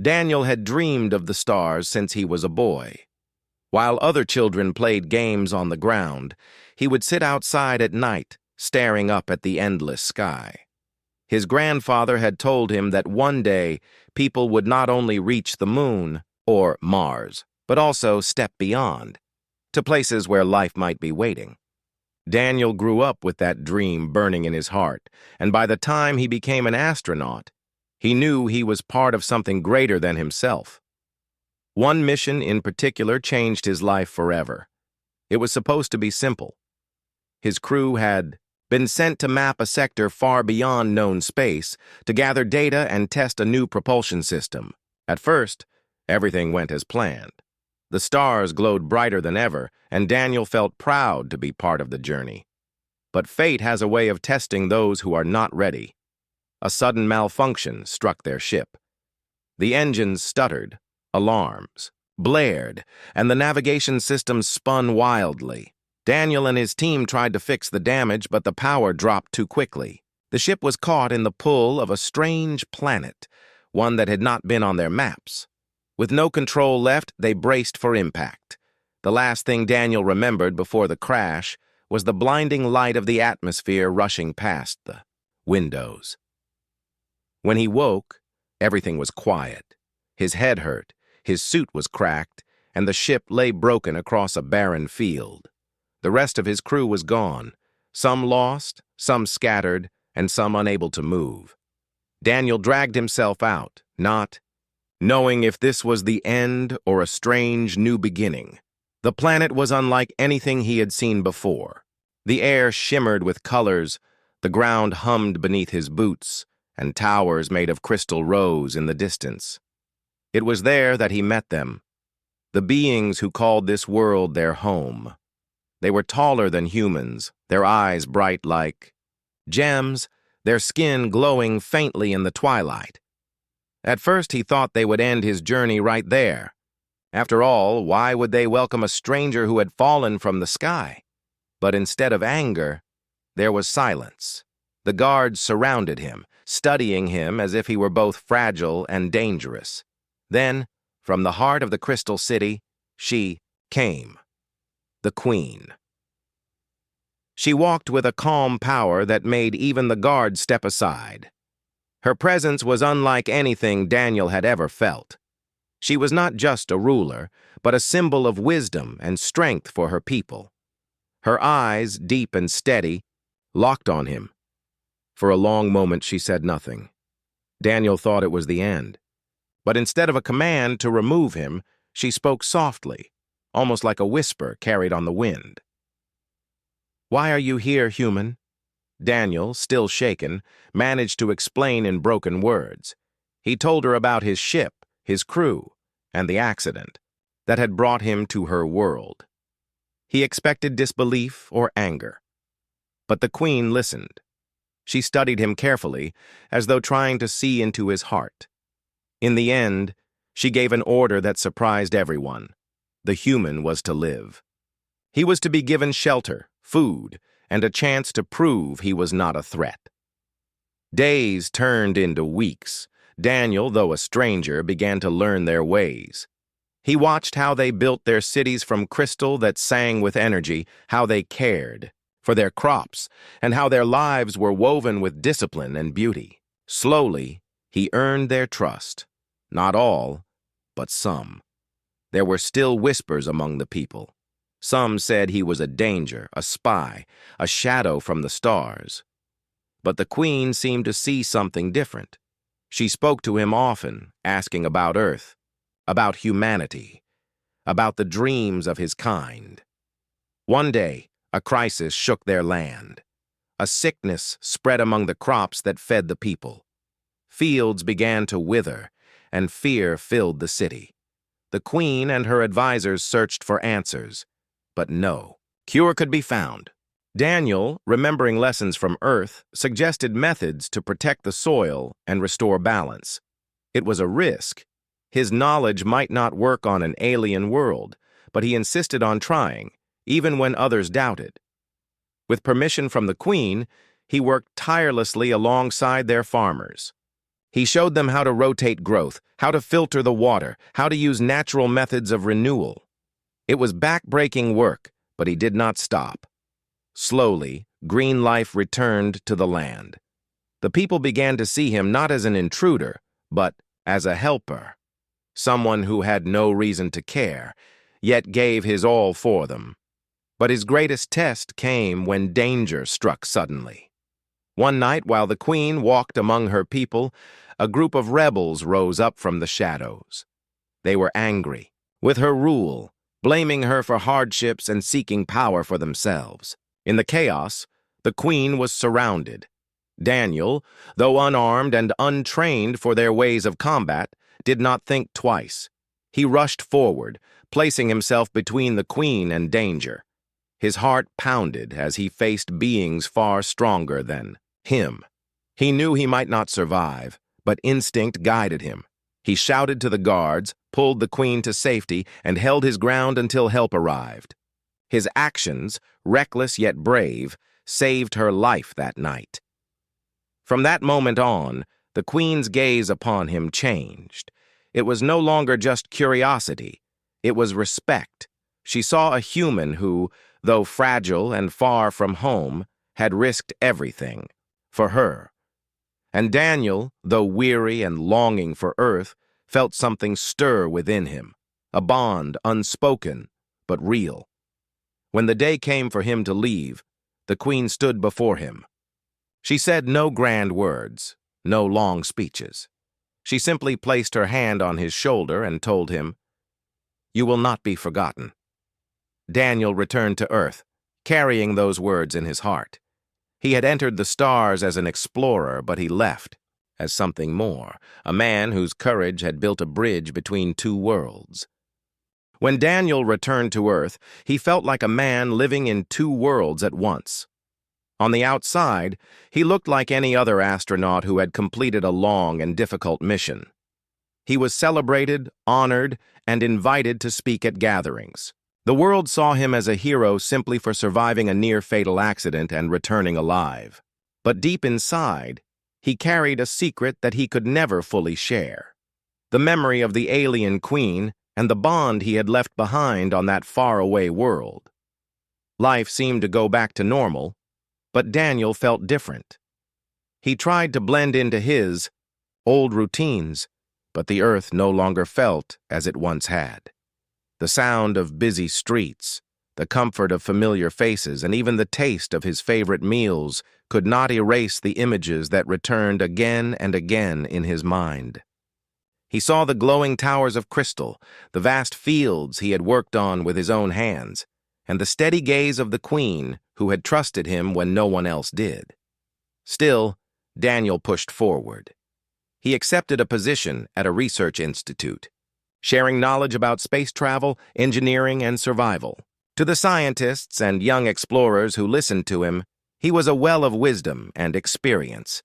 Daniel had dreamed of the stars since he was a boy. While other children played games on the ground, he would sit outside at night, staring up at the endless sky. His grandfather had told him that one day people would not only reach the moon, or Mars, but also step beyond, to places where life might be waiting. Daniel grew up with that dream burning in his heart, and by the time he became an astronaut, he knew he was part of something greater than himself. One mission in particular changed his life forever. It was supposed to be simple. His crew had been sent to map a sector far beyond known space to gather data and test a new propulsion system. At first, everything went as planned. The stars glowed brighter than ever, and Daniel felt proud to be part of the journey. But fate has a way of testing those who are not ready. A sudden malfunction struck their ship. The engines stuttered, alarms blared, and the navigation system spun wildly. Daniel and his team tried to fix the damage, but the power dropped too quickly. The ship was caught in the pull of a strange planet, one that had not been on their maps. With no control left, they braced for impact. The last thing Daniel remembered before the crash was the blinding light of the atmosphere rushing past the windows. When he woke, everything was quiet. His head hurt, his suit was cracked, and the ship lay broken across a barren field. The rest of his crew was gone, some lost, some scattered, and some unable to move. Daniel dragged himself out, not knowing if this was the end or a strange new beginning. The planet was unlike anything he had seen before. The air shimmered with colors, the ground hummed beneath his boots, and towers made of crystal rose in the distance. It was there that he met them, the beings who called this world their home. They were taller than humans, their eyes bright like gems, their skin glowing faintly in the twilight. At first he thought they would end his journey right there. After all, why would they welcome a stranger who had fallen from the sky? But instead of anger, there was silence. The guards surrounded him, studying him as if he were both fragile and dangerous. Then, from the heart of the Crystal City, she came. The Queen. She walked with a calm power that made even the guards step aside. Her presence was unlike anything Daniel had ever felt. She was not just a ruler, but a symbol of wisdom and strength for her people. Her eyes, deep and steady, locked on him. For a long moment she said nothing. Daniel thought it was the end. But instead of a command to remove him, she spoke softly, almost like a whisper carried on the wind. "Why are you here, human?" Daniel, still shaken, managed to explain in broken words. He told her about his ship, his crew, and the accident that had brought him to her world. He expected disbelief or anger. But the Queen listened. She studied him carefully, as though trying to see into his heart. In the end, she gave an order that surprised everyone. The human was to live. He was to be given shelter, food, and a chance to prove he was not a threat. Days turned into weeks. Daniel, though a stranger, began to learn their ways. He watched how they built their cities from crystal that sang with energy, how they cared for their crops, and how their lives were woven with discipline and beauty. Slowly, he earned their trust. Not all, but some. There were still whispers among the people. Some said he was a danger, a spy, a shadow from the stars. But the Queen seemed to see something different. She spoke to him often, asking about Earth, about humanity, about the dreams of his kind. One day, a crisis shook their land. A sickness spread among the crops that fed the people. Fields began to wither, and fear filled the city. The Queen and her advisors searched for answers, but no cure could be found. Daniel, remembering lessons from Earth, suggested methods to protect the soil and restore balance. It was a risk. His knowledge might not work on an alien world, but he insisted on trying, even when others doubted. With permission from the Queen, he worked tirelessly alongside their farmers. He showed them how to rotate growth, how to filter the water, how to use natural methods of renewal. It was back-breaking work, but he did not stop. Slowly, green life returned to the land. The people began to see him not as an intruder, but as a helper, someone who had no reason to care, yet gave his all for them. But his greatest test came when danger struck suddenly. One night, while the queen walked among her people, a group of rebels rose up from the shadows. They were angry with her rule, blaming her for hardships and seeking power for themselves. In the chaos, the queen was surrounded. Daniel, though unarmed and untrained for their ways of combat, did not think twice. He rushed forward, placing himself between the queen and danger. His heart pounded as he faced beings far stronger than him. He knew he might not survive, but instinct guided him. He shouted to the guards, pulled the queen to safety, and held his ground until help arrived. His actions, reckless yet brave, saved her life that night. From that moment on, the queen's gaze upon him changed. It was no longer just curiosity. It was respect. She saw a human who, though fragile and far from home, had risked everything for her. And Daniel, though weary and longing for Earth, felt something stir within him, a bond unspoken but real. When the day came for him to leave, the queen stood before him. She said no grand words, no long speeches. She simply placed her hand on his shoulder and told him, "You will not be forgotten." Daniel returned to Earth, carrying those words in his heart. He had entered the stars as an explorer, but he left as something more, a man whose courage had built a bridge between two worlds. When Daniel returned to Earth, he felt like a man living in two worlds at once. On the outside, he looked like any other astronaut who had completed a long and difficult mission. He was celebrated, honored, and invited to speak at gatherings. The world saw him as a hero simply for surviving a near-fatal accident and returning alive. But deep inside, he carried a secret that he could never fully share. The memory of the alien queen and the bond he had left behind on that faraway world. Life seemed to go back to normal, but Daniel felt different. He tried to blend into his old routines, but the Earth no longer felt as it once had. The sound of busy streets, the comfort of familiar faces, and even the taste of his favorite meals could not erase the images that returned again and again in his mind. He saw the glowing towers of crystal, the vast fields he had worked on with his own hands, and the steady gaze of the queen who had trusted him when no one else did. Still, Daniel pushed forward. He accepted a position at a research institute, sharing knowledge about space travel, engineering, and survival. To the scientists and young explorers who listened to him, he was a well of wisdom and experience.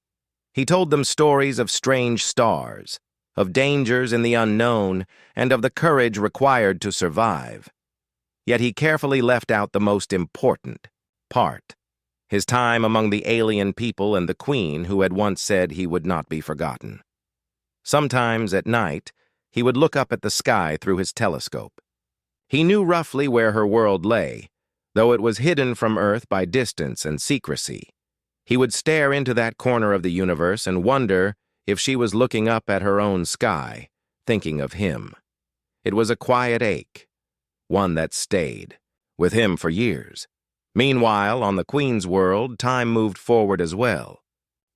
He told them stories of strange stars, of dangers in the unknown, and of the courage required to survive. Yet he carefully left out the most important part, his time among the alien people and the queen who had once said he would not be forgotten. Sometimes at night, he would look up at the sky through his telescope. He knew roughly where her world lay, though it was hidden from Earth by distance and secrecy. He would stare into that corner of the universe and wonder if she was looking up at her own sky, thinking of him. It was a quiet ache, one that stayed with him for years. Meanwhile, on the Queen's world, time moved forward as well.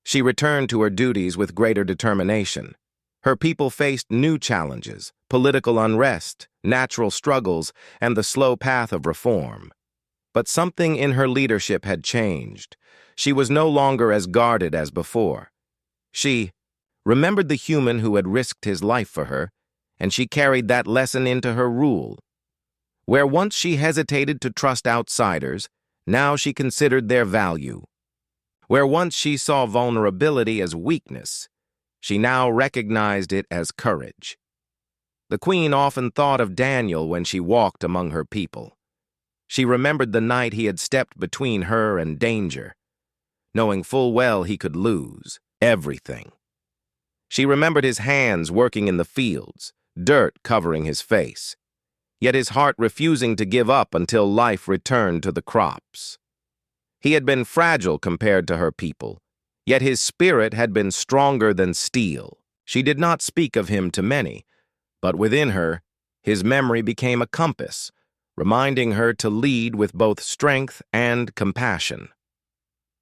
She returned to her duties with greater determination. Her people faced new challenges, political unrest, natural struggles, and the slow path of reform. But something in her leadership had changed. She was no longer as guarded as before. She remembered the human who had risked his life for her, and she carried that lesson into her rule. Where once she hesitated to trust outsiders, now she considered their value. Where once she saw vulnerability as weakness, she now recognized it as courage. The queen often thought of Daniel when she walked among her people. She remembered the night he had stepped between her and danger, knowing full well he could lose everything. She remembered his hands working in the fields, dirt covering his face, yet his heart refusing to give up until life returned to the crops. He had been fragile compared to her people, yet his spirit had been stronger than steel. She did not speak of him to many, but within her, his memory became a compass, reminding her to lead with both strength and compassion.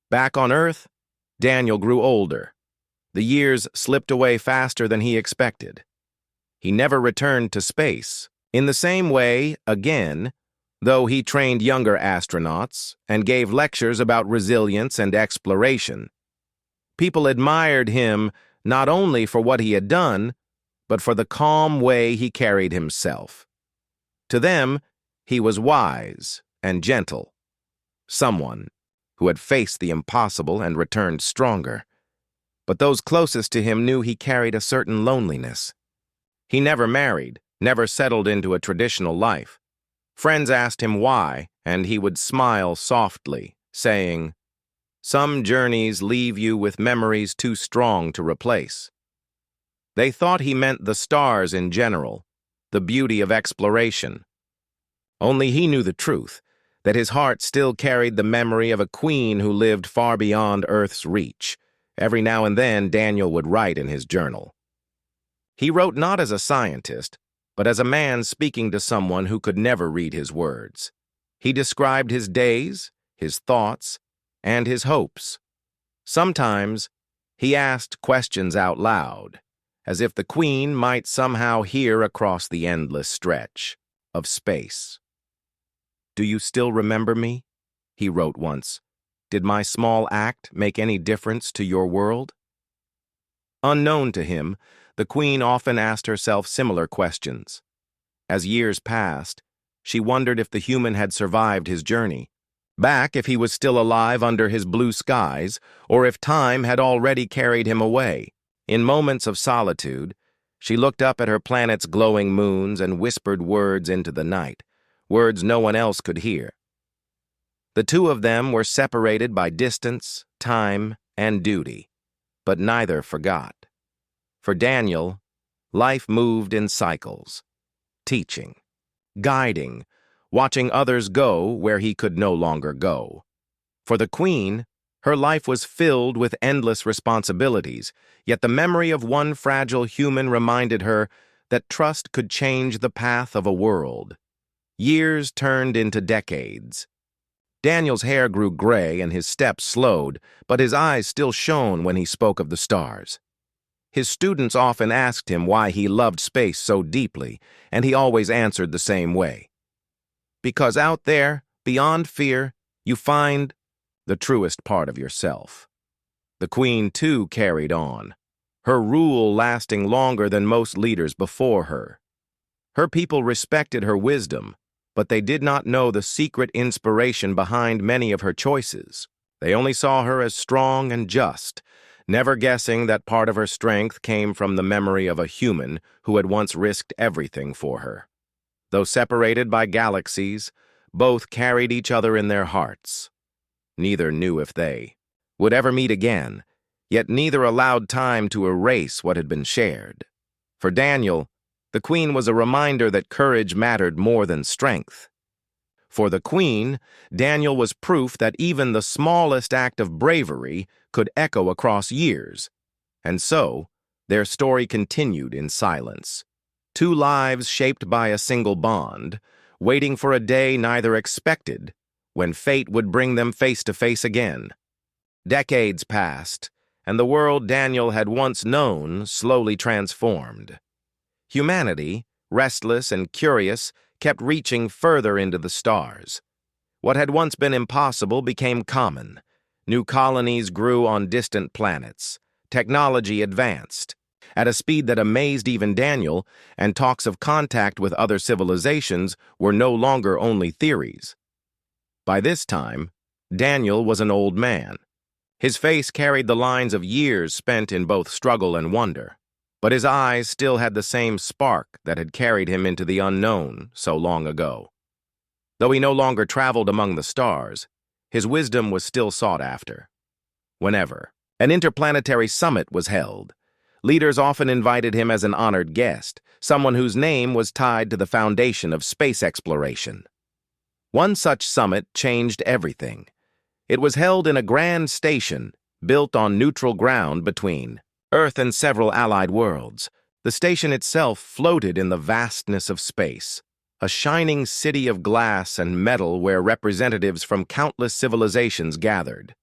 Back on Earth, Daniel grew older. The years slipped away faster than he expected. He never returned to space. In the same way, again, though he trained younger astronauts and gave lectures about resilience and exploration. People admired him not only for what he had done, but for the calm way he carried himself. To them, he was wise and gentle, someone who had faced the impossible and returned stronger. But those closest to him knew he carried a certain loneliness. He never married, never settled into a traditional life. Friends asked him why, and he would smile softly, saying, "Some journeys leave you with memories too strong to replace." They thought he meant the stars in general, the beauty of exploration. Only he knew the truth, that his heart still carried the memory of a queen who lived far beyond Earth's reach. Every now and then, Daniel would write in his journal. He wrote not as a scientist, but as a man speaking to someone who could never read his words. He described his days, his thoughts, and his hopes. Sometimes, he asked questions out loud, as if the queen might somehow hear across the endless stretch of space. "Do you still remember me?" he wrote once. "Did my small act make any difference to your world?" Unknown to him, the queen often asked herself similar questions. As years passed, she wondered if the human had survived his journey, back if he was still alive under his blue skies, or if time had already carried him away. In moments of solitude, she looked up at her planet's glowing moons and whispered words into the night, words no one else could hear. The two of them were separated by distance, time, and duty, but neither forgot. For Daniel, life moved in cycles, teaching, guiding, watching others go where he could no longer go. For the queen, her life was filled with endless responsibilities, yet the memory of one fragile human reminded her that trust could change the path of a world. Years turned into decades. Daniel's hair grew gray and his steps slowed, but his eyes still shone when he spoke of the stars. His students often asked him why he loved space so deeply, and he always answered the same way. Because out there, beyond fear, you find the truest part of yourself. The queen, too, carried on, her rule lasting longer than most leaders before her. Her people respected her wisdom, but they did not know the secret inspiration behind many of her choices. They only saw her as strong and just, never guessing that part of her strength came from the memory of a human who had once risked everything for her. Though separated by galaxies, both carried each other in their hearts. Neither knew if they would ever meet again, yet neither allowed time to erase what had been shared. For Daniel, the queen was a reminder that courage mattered more than strength. For the queen, Daniel was proof that even the smallest act of bravery could echo across years. And so, their story continued in silence. Two lives shaped by a single bond, waiting for a day neither expected, when fate would bring them face to face again. Decades passed, and the world Daniel had once known slowly transformed. Humanity, restless and curious, kept reaching further into the stars. What had once been impossible became common. New colonies grew on distant planets. Technology advanced at a speed that amazed even Daniel, and talks of contact with other civilizations were no longer only theories. By this time, Daniel was an old man. His face carried the lines of years spent in both struggle and wonder, but his eyes still had the same spark that had carried him into the unknown so long ago. Though he no longer traveled among the stars, his wisdom was still sought after. Whenever an interplanetary summit was held, Leaders often invited him as an honored guest, someone whose name was tied to the foundation of space exploration. One such summit changed everything. It was held in a grand station built on neutral ground between Earth and several allied worlds. The station itself floated in the vastness of space, a shining city of glass and metal where representatives from countless civilizations gathered.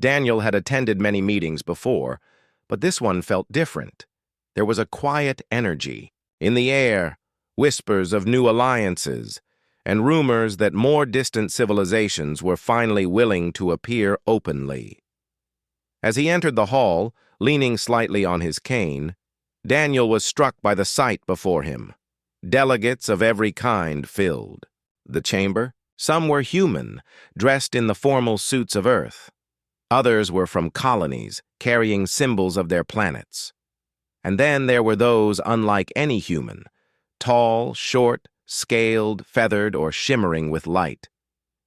Daniel had attended many meetings before, but this one felt different. There was a quiet energy in the air, whispers of new alliances, and rumors that more distant civilizations were finally willing to appear openly. As he entered the hall, leaning slightly on his cane, Daniel was struck by the sight before him. Delegates of every kind filled the chamber. Some were human, dressed in the formal suits of Earth. Others were from colonies, carrying symbols of their planets. And then there were those unlike any human, tall, short, scaled, feathered, or shimmering with light.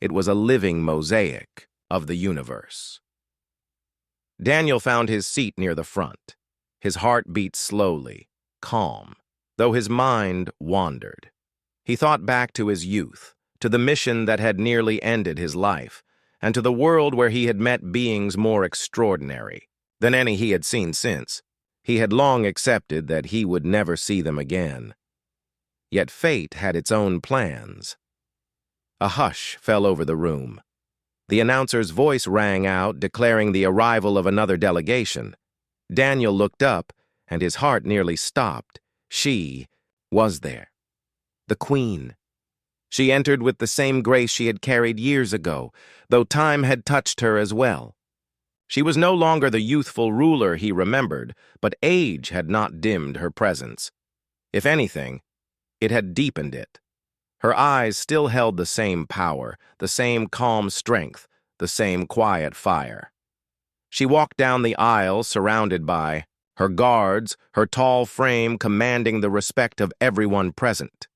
It was a living mosaic of the universe. Daniel found his seat near the front. His heart beat slowly, calm, though his mind wandered. He thought back to his youth, to the mission that had nearly ended his life, and to the world where he had met beings more extraordinary than any he had seen since. He had long accepted that he would never see them again. Yet fate had its own plans. A hush fell over the room. The announcer's voice rang out, declaring the arrival of another delegation. Daniel looked up, and his heart nearly stopped. She was there. The Queen. She entered with the same grace she had carried years ago, though time had touched her as well. She was no longer the youthful ruler he remembered, but age had not dimmed her presence. If anything, it had deepened it. Her eyes still held the same power, the same calm strength, the same quiet fire. She walked down the aisle surrounded by her guards, her tall frame commanding the respect of everyone present.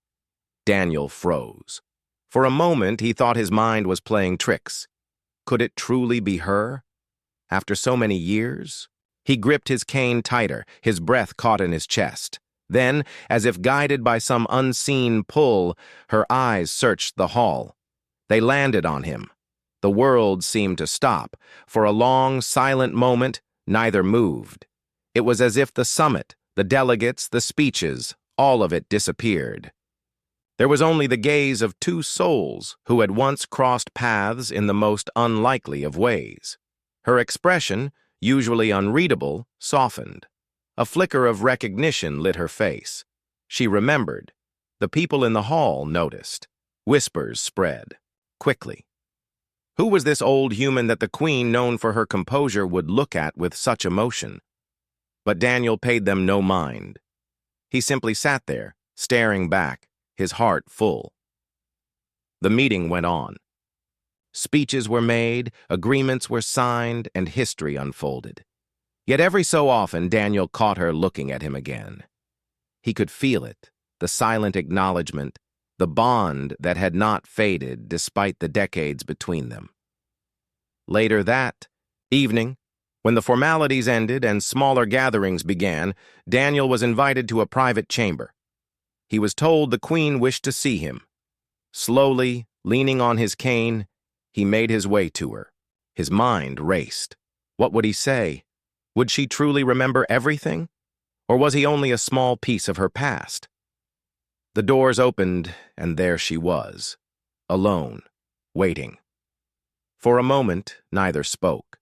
Daniel froze. For a moment, he thought his mind was playing tricks. Could it truly be her? After so many years? He gripped his cane tighter, his breath caught in his chest. Then, as if guided by some unseen pull, her eyes searched the hall. They landed on him. The world seemed to stop. For a long, silent moment, neither moved. It was as if the summit, the delegates, the speeches, all of it disappeared. There was only the gaze of two souls who had once crossed paths in the most unlikely of ways. Her expression, usually unreadable, softened. A flicker of recognition lit her face. She remembered. The people in the hall noticed. Whispers spread. Quickly. Who was this old human that the Queen, known for her composure, would look at with such emotion? But Daniel paid them no mind. He simply sat there, staring back, his heart full. The meeting went on. Speeches were made, agreements were signed, and history unfolded. Yet every so often, Daniel caught her looking at him again. He could feel it, the silent acknowledgement, the bond that had not faded despite the decades between them. Later that evening, when the formalities ended and smaller gatherings began, Daniel was invited to a private chamber. He was told the Queen wished to see him. Slowly, leaning on his cane, he made his way to her. His mind raced. What would he say? Would she truly remember everything? Or was he only a small piece of her past? The doors opened, and there she was, alone, waiting. For a moment, neither spoke.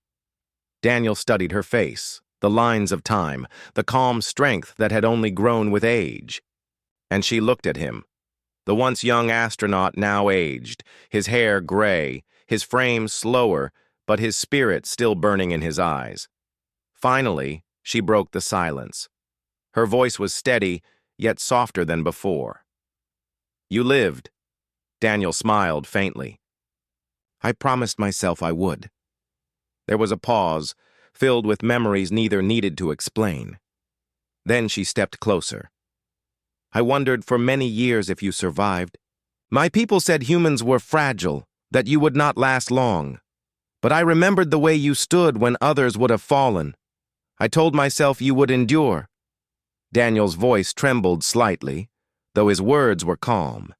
Daniel studied her face, the lines of time, the calm strength that had only grown with age. And she looked at him, the once young astronaut now aged, his hair gray, his frame slower, but his spirit still burning in his eyes. Finally, she broke the silence. Her voice was steady, yet softer than before. "You lived." Daniel smiled faintly. "I promised myself I would." There was a pause, filled with memories neither needed to explain. Then she stepped closer. "I wondered for many years if you survived. My people said humans were fragile, that you would not last long. But I remembered the way you stood when others would have fallen. I told myself you would endure." Daniel's voice trembled slightly, though his words were calm.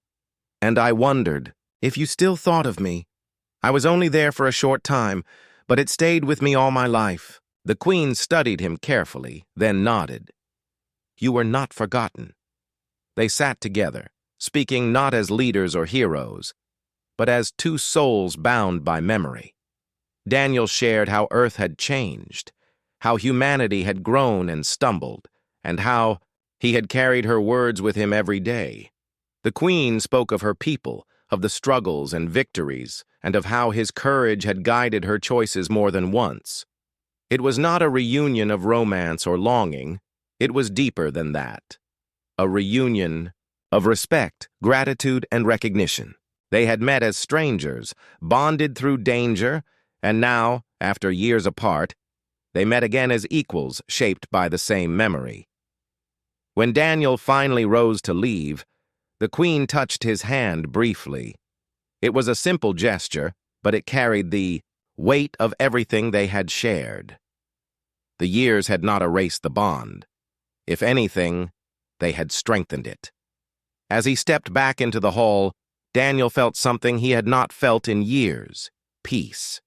"And I wondered if you still thought of me. I was only there for a short time, but it stayed with me all my life." The Queen studied him carefully, then nodded. "You were not forgotten." They sat together, speaking not as leaders or heroes, but as two souls bound by memory. Daniel shared how Earth had changed, how humanity had grown and stumbled, and how he had carried her words with him every day. The Queen spoke of her people, of the struggles and victories, and of how his courage had guided her choices more than once. It was not a reunion of romance or longing. It was deeper than that. A reunion of respect, gratitude, and recognition. They had met as strangers, bonded through danger, and now, after years apart, they met again as equals shaped by the same memory. When Daniel finally rose to leave, the Queen touched his hand briefly. It was a simple gesture, but it carried the weight of everything they had shared. The years had not erased the bond. If anything, they had strengthened it. As he stepped back into the hall, Daniel felt something he had not felt in years: peace.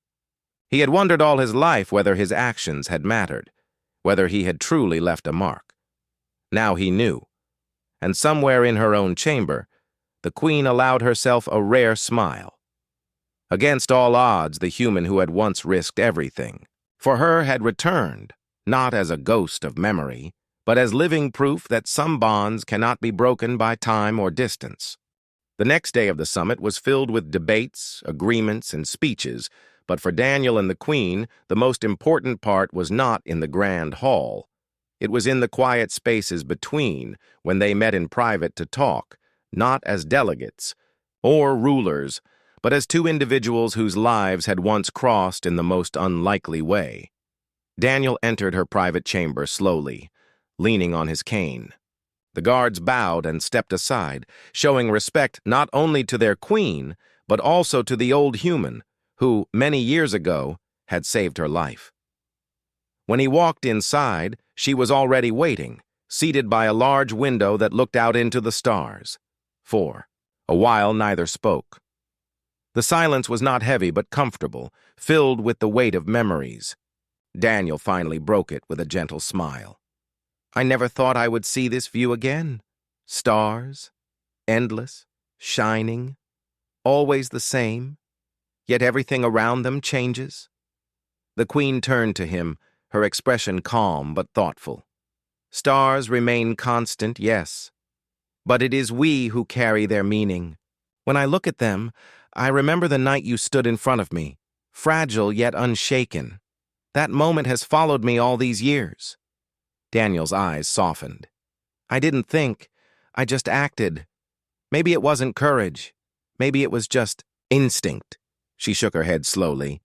He had wondered all his life whether his actions had mattered, whether he had truly left a mark. Now he knew, and somewhere in her own chamber, the Queen allowed herself a rare smile. Against all odds, the human who had once risked everything, for her had returned, not as a ghost of memory, but as living proof that some bonds cannot be broken by time or distance. The next day of the summit was filled with debates, agreements, and speeches, but for Daniel and the Queen, the most important part was not in the grand hall. It was in the quiet spaces between, when they met in private to talk, not as delegates or rulers, but as two individuals whose lives had once crossed in the most unlikely way. Daniel entered her private chamber slowly, leaning on his cane. The guards bowed and stepped aside, showing respect not only to their queen, but also to the old human, who, many years ago, had saved her life. When he walked inside, she was already waiting, seated by a large window that looked out into the stars. For a while, neither spoke. The silence was not heavy but comfortable, filled with the weight of memories. Daniel finally broke it with a gentle smile. "I never thought I would see this view again. Stars, endless, shining, always the same, yet everything around them changes." The Queen turned to him, her expression calm but thoughtful. "Stars remain constant, yes, but it is we who carry their meaning. When I look at them, I remember the night you stood in front of me, fragile yet unshaken. That moment has followed me all these years." Daniel's eyes softened. "I didn't think, I just acted. Maybe it wasn't courage. Maybe it was just instinct." She shook her head slowly.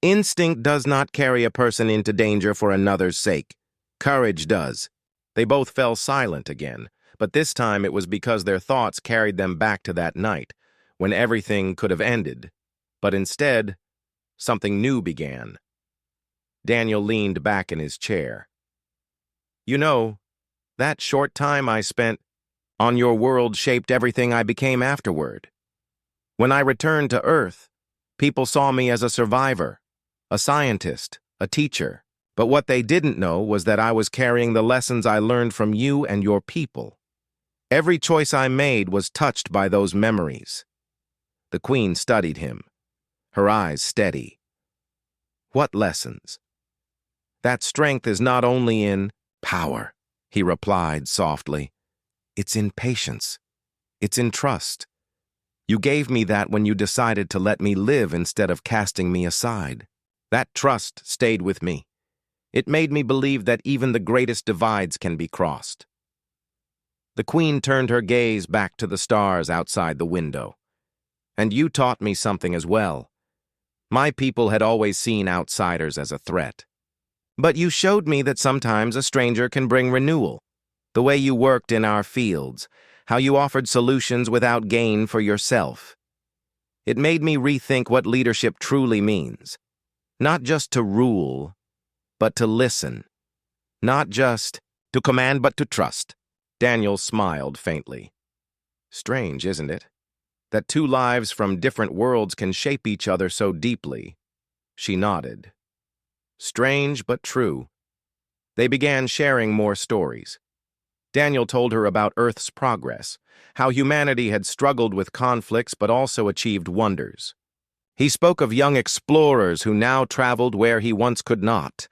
"Instinct does not carry a person into danger for another's sake. Courage does." They both fell silent again, but this time it was because their thoughts carried them back to that night, when everything could have ended. But instead, something new began. Daniel leaned back in his chair. "You know, that short time I spent on your world shaped everything I became afterward. When I returned to Earth, people saw me as a survivor, a scientist, a teacher. But what they didn't know was that I was carrying the lessons I learned from you and your people. Every choice I made was touched by those memories." The Queen studied him, her eyes steady. "What lessons?" "That strength is not only in power," he replied softly. "It's in patience. It's in trust. You gave me that when you decided to let me live instead of casting me aside. That trust stayed with me. It made me believe that even the greatest divides can be crossed." The Queen turned her gaze back to the stars outside the window. "And you taught me something as well. My people had always seen outsiders as a threat. But you showed me that sometimes a stranger can bring renewal. The way you worked in our fields, how you offered solutions without gain for yourself. It made me rethink what leadership truly means. Not just to rule, but to listen, Not just to command, but to trust. Daniel smiled faintly. Strange, isn't it? That two lives from different worlds can shape each other so deeply. She nodded. Strange, but true. They began sharing more stories. Daniel told her about Earth's progress, how humanity had struggled with conflicts but also achieved wonders. He spoke of young explorers who now traveled where he once could not,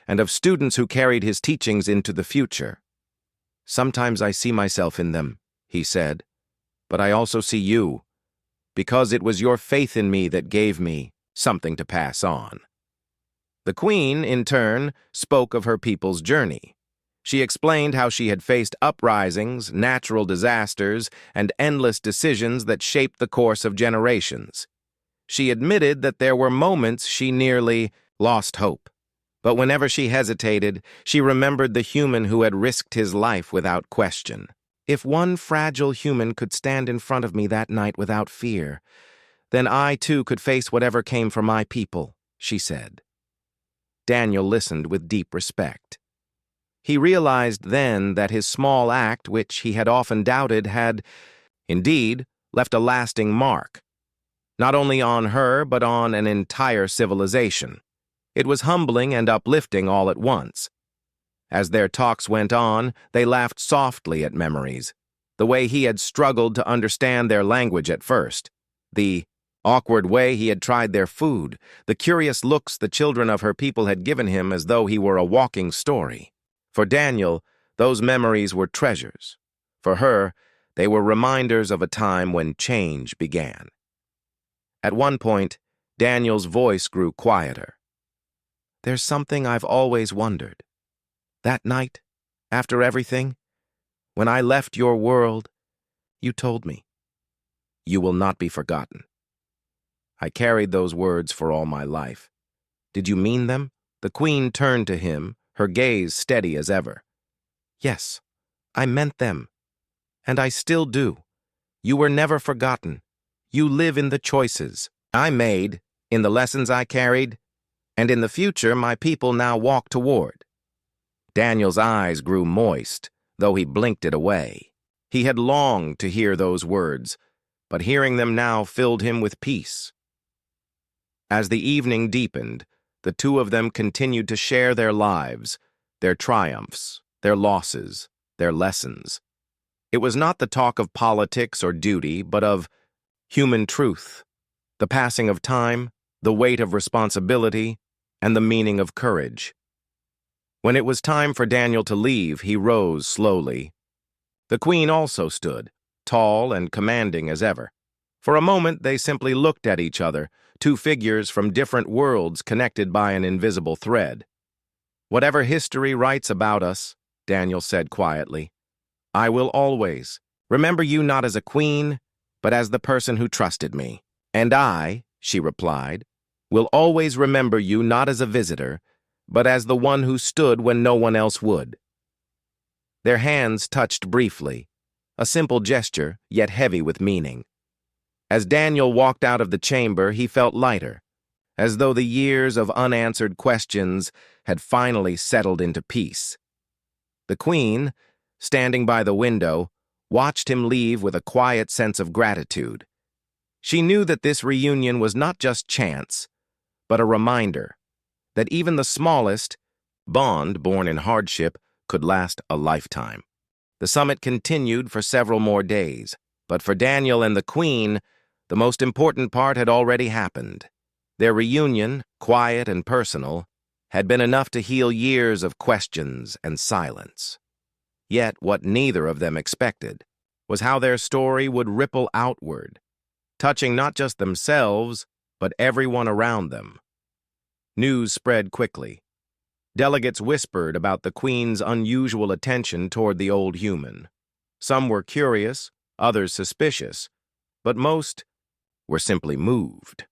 and of students who carried his teachings into the future. Sometimes I see myself in them, he said, but I also see you, because it was your faith in me that gave me something to pass on. The Queen, in turn, spoke of her people's journey. She explained how she had faced uprisings, natural disasters, and endless decisions that shaped the course of generations. She admitted that there were moments she nearly lost hope. But whenever she hesitated, she remembered the human who had risked his life without question. If one fragile human could stand in front of me that night without fear, then I too could face whatever came for my people, she said. Daniel listened with deep respect. He realized then that his small act, which he had often doubted, had, indeed, left a lasting mark, not only on her but on an entire civilization. It was humbling and uplifting all at once. As their talks went on, they laughed softly at memories, the way he had struggled to understand their language at first, the awkward way he had tried their food, the curious looks the children of her people had given him as though he were a walking story. For Daniel, those memories were treasures. For her, they were reminders of a time when change began. At one point, Daniel's voice grew quieter. There's something I've always wondered. That night, after everything, when I left your world, you told me, you will not be forgotten. I carried those words for all my life. Did you mean them? The Queen turned to him, her gaze steady as ever. Yes, I meant them. And I still do. You were never forgotten. You live in the choices I made, in the lessons I carried, and in the future my people now walk toward. Daniel's eyes grew moist, though he blinked it away. He had longed to hear those words, but hearing them now filled him with peace. As the evening deepened, the two of them continued to share their lives, their triumphs, their losses, their lessons. It was not the talk of politics or duty, but of human truth, the passing of time, the weight of responsibility, and the meaning of courage. When it was time for Daniel to leave, he rose slowly. The Queen also stood, tall and commanding as ever. For a moment, they simply looked at each other, two figures from different worlds connected by an invisible thread. Whatever history writes about us, Daniel said quietly, I will always remember you not as a queen, but as the person who trusted me. And I, she replied, will always remember you not as a visitor, but as the one who stood when no one else would. Their hands touched briefly, a simple gesture, yet heavy with meaning. As Daniel walked out of the chamber, he felt lighter, as though the years of unanswered questions had finally settled into peace. The Queen, standing by the window, watched him leave with a quiet sense of gratitude. She knew that this reunion was not just chance, but a reminder that even the smallest bond born in hardship could last a lifetime. The summit continued for several more days, but for Daniel and the Queen, the most important part had already happened. Their reunion, quiet and personal, had been enough to heal years of questions and silence. Yet what neither of them expected was how their story would ripple outward, touching not just themselves, but everyone around them. News spread quickly. Delegates whispered about the Queen's unusual attention toward the old human. Some were curious, others suspicious, but most were simply moved.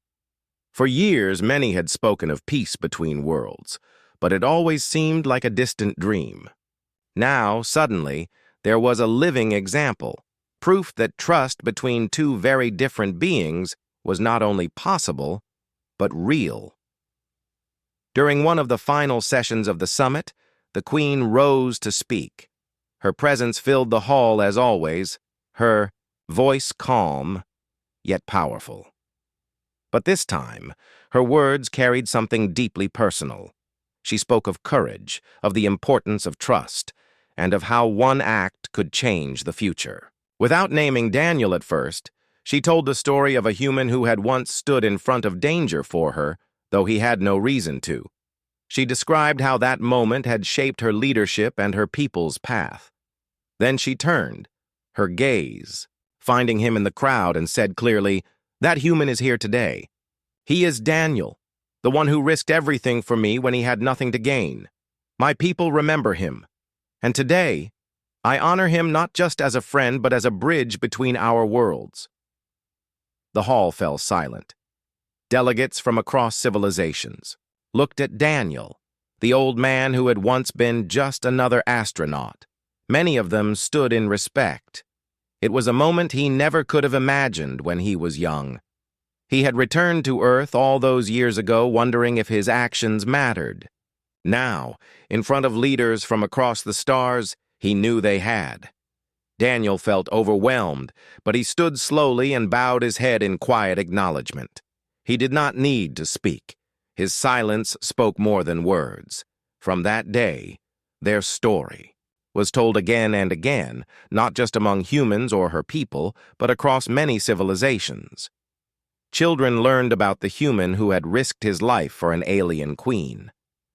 For years, many had spoken of peace between worlds, but it always seemed like a distant dream. Now, suddenly, there was a living example, proof that trust between two very different beings was not only possible, but real. During one of the final sessions of the summit, the queen rose to speak. Her presence filled the hall as always, her voice calm, yet powerful. But this time, her words carried something deeply personal. She spoke of courage, of the importance of trust, and of how one act could change the future. Without naming Daniel at first, she told the story of a human who had once stood in front of danger for her, though he had no reason to. She described how that moment had shaped her leadership and her people's path. Then she turned, her gaze, finding him in the crowd, and said clearly, "That human is here today. He is Daniel, the one who risked everything for me when he had nothing to gain. My people remember him. And today, I honor him not just as a friend, but as a bridge between our worlds." The hall fell silent. Delegates from across civilizations looked at Daniel, the old man who had once been just another astronaut. Many of them stood in respect. It was a moment he never could have imagined when he was young. He had returned to Earth all those years ago, wondering if his actions mattered. Now, in front of leaders from across the stars, he knew they had. Daniel felt overwhelmed, but he stood slowly and bowed his head in quiet acknowledgement. He did not need to speak. His silence spoke more than words. From that day, their story was told again and again, not just among humans or her people, but across many civilizations. Children learned about the human who had risked his life for an alien queen.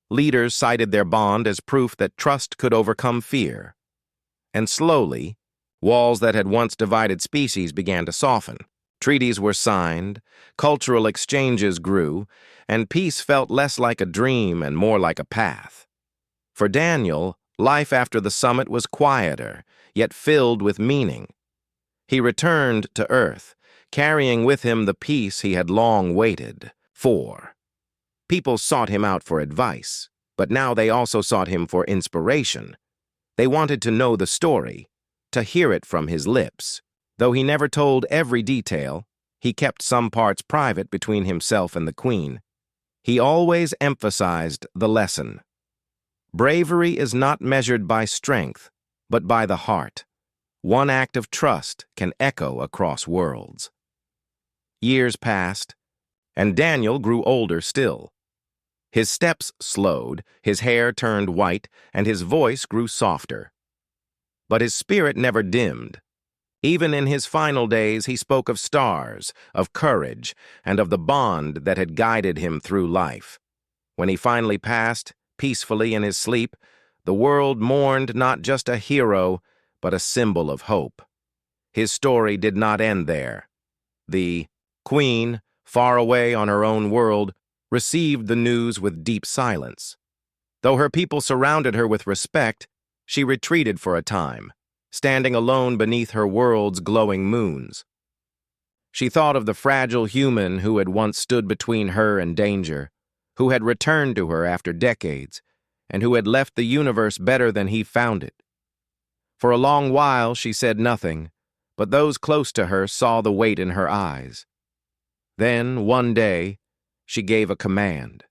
Leaders cited their bond as proof that trust could overcome fear. And slowly, walls that had once divided species began to soften. Treaties were signed, cultural exchanges grew, and peace felt less like a dream and more like a path. For Daniel, life after the summit was quieter, yet filled with meaning. He returned to Earth, carrying with him the peace he had long waited for. People sought him out for advice, but now they also sought him for inspiration. They wanted to know the story, to hear it from his lips. Though he never told every detail, he kept some parts private between himself and the queen. He always emphasized the lesson. Bravery is not measured by strength, but by the heart. One act of trust can echo across worlds. Years passed, and Daniel grew older still. His steps slowed, his hair turned white, and his voice grew softer. But his spirit never dimmed. Even in his final days, he spoke of stars, of courage, and of the bond that had guided him through life. When he finally passed, peacefully in his sleep, the world mourned not just a hero, but a symbol of hope. His story did not end there. The queen, far away on her own world, received the news with deep silence. Though her people surrounded her with respect, she retreated for a time, standing alone beneath her world's glowing moons. She thought of the fragile human who had once stood between her and danger, who had returned to her after decades, and who had left the universe better than he found it. For a long while she said nothing, but those close to her saw the weight in her eyes. Then, one day, she gave a command.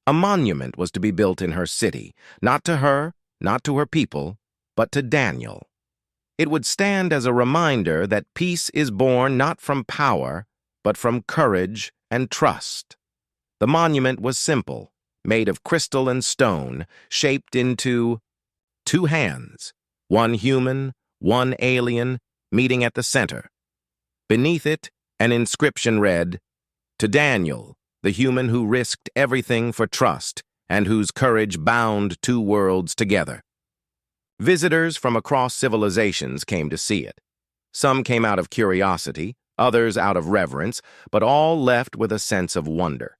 A monument was to be built in her city, not to her, not to her people, but to Daniel. It would stand as a reminder that peace is born not from power, but from courage and trust. The monument was simple, made of crystal and stone, shaped into two hands, one human, one alien, meeting at the center. Beneath it, an inscription read, "To Daniel, the human who risked everything for trust, and whose courage bound two worlds together." Visitors from across civilizations came to see it. Some came out of curiosity, others out of reverence, but all left with a sense of wonder.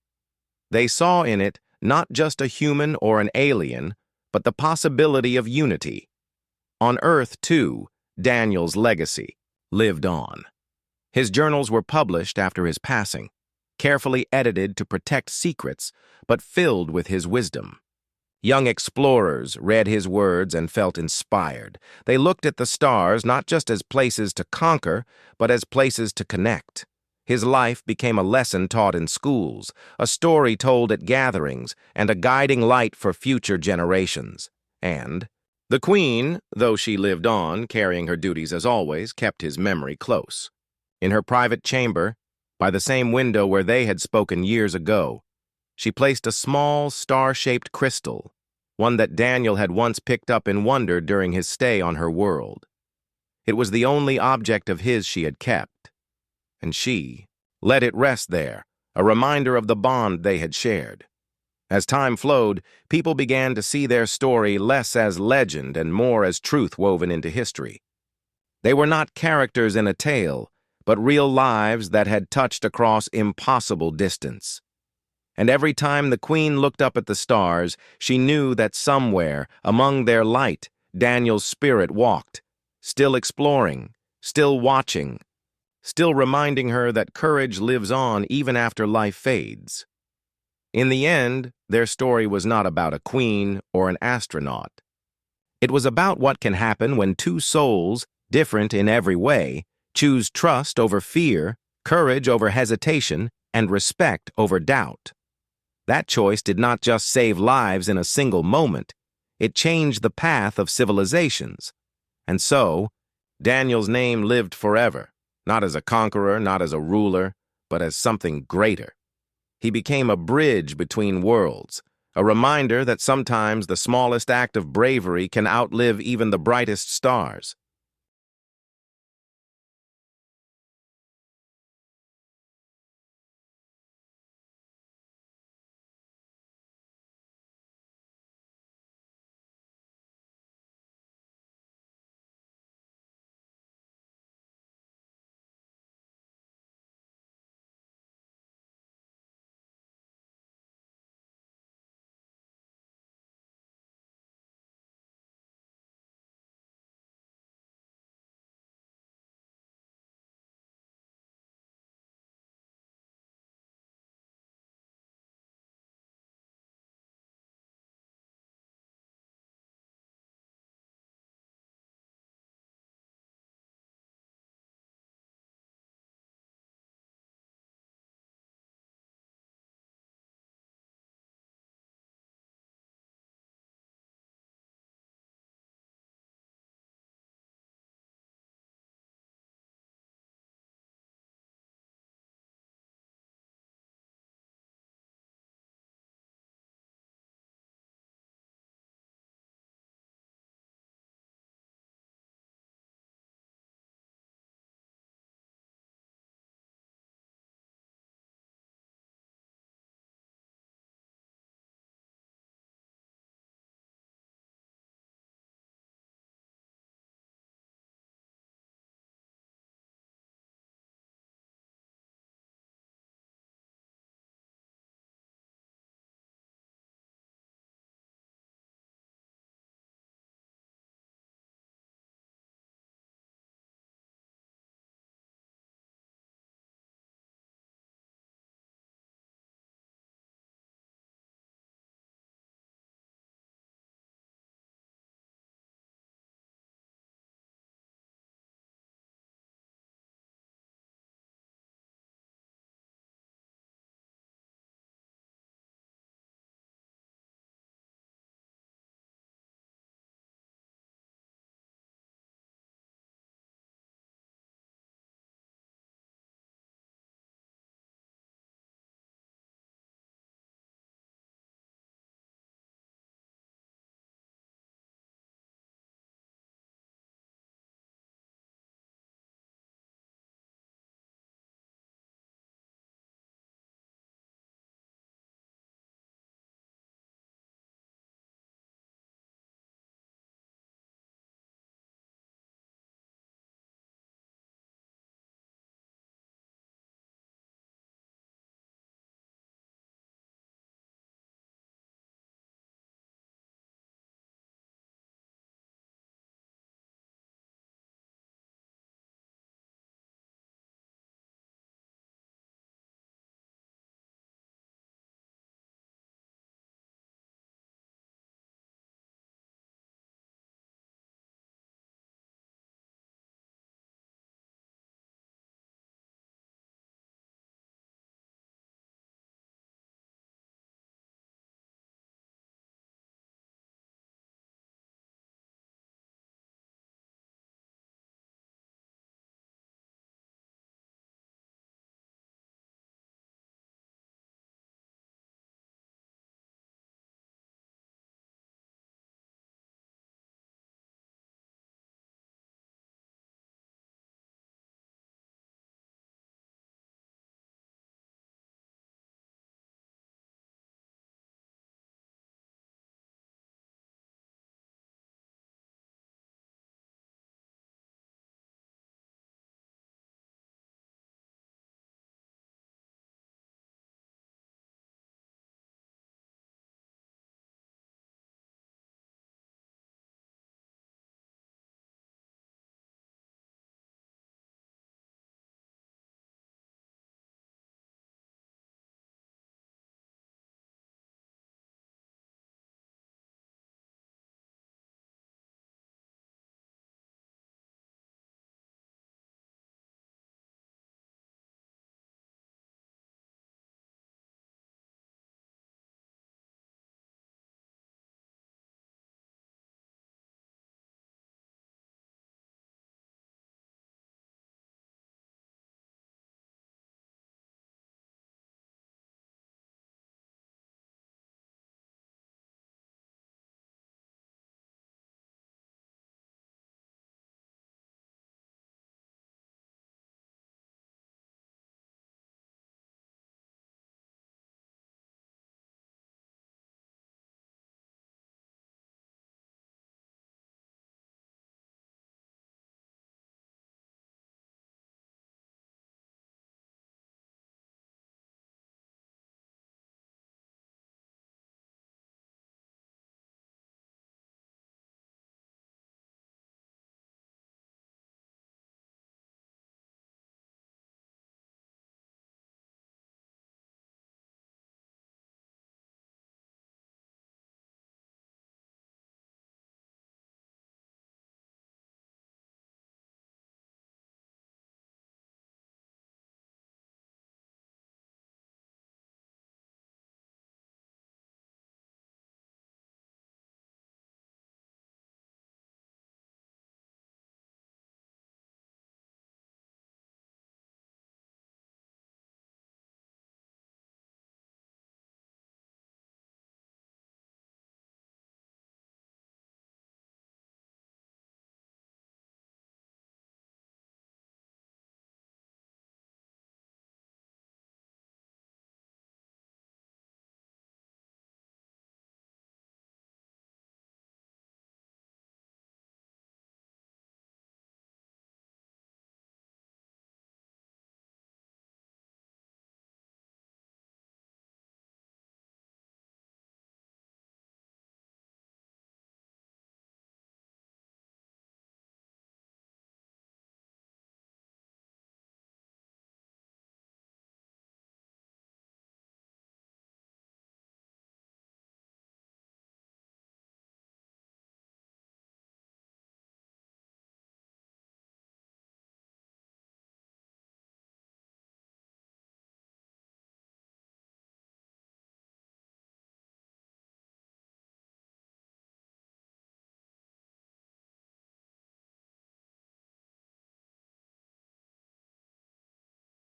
They saw in it not just a human or an alien, but the possibility of unity. On Earth, too, Daniel's legacy lived on. His journals were published after his passing, carefully edited to protect secrets, but filled with his wisdom. Young explorers read his words and felt inspired. They looked at the stars not just as places to conquer, but as places to connect. His life became a lesson taught in schools, a story told at gatherings, and a guiding light for future generations. And the queen, though she lived on, carrying her duties as always, kept his memory close. In her private chamber, by the same window where they had spoken years ago, she placed a small, star-shaped crystal, one that Daniel had once picked up in wonder during his stay on her world. It was the only object of his she had kept, and she let it rest there, a reminder of the bond they had shared. As time flowed, people began to see their story less as legend and more as truth woven into history. They were not characters in a tale, but real lives that had touched across impossible distance. And every time the queen looked up at the stars, she knew that somewhere, among their light, Daniel's spirit walked, still exploring, still watching, still reminding her that courage lives on even after life fades. In the end, their story was not about a queen or an astronaut. It was about what can happen when two souls, different in every way, choose trust over fear, courage over hesitation, and respect over doubt. That choice did not just save lives in a single moment, it changed the path of civilizations. And so, Daniel's name lived forever, not as a conqueror, not as a ruler, but as something greater. He became a bridge between worlds, a reminder that sometimes the smallest act of bravery can outlive even the brightest stars.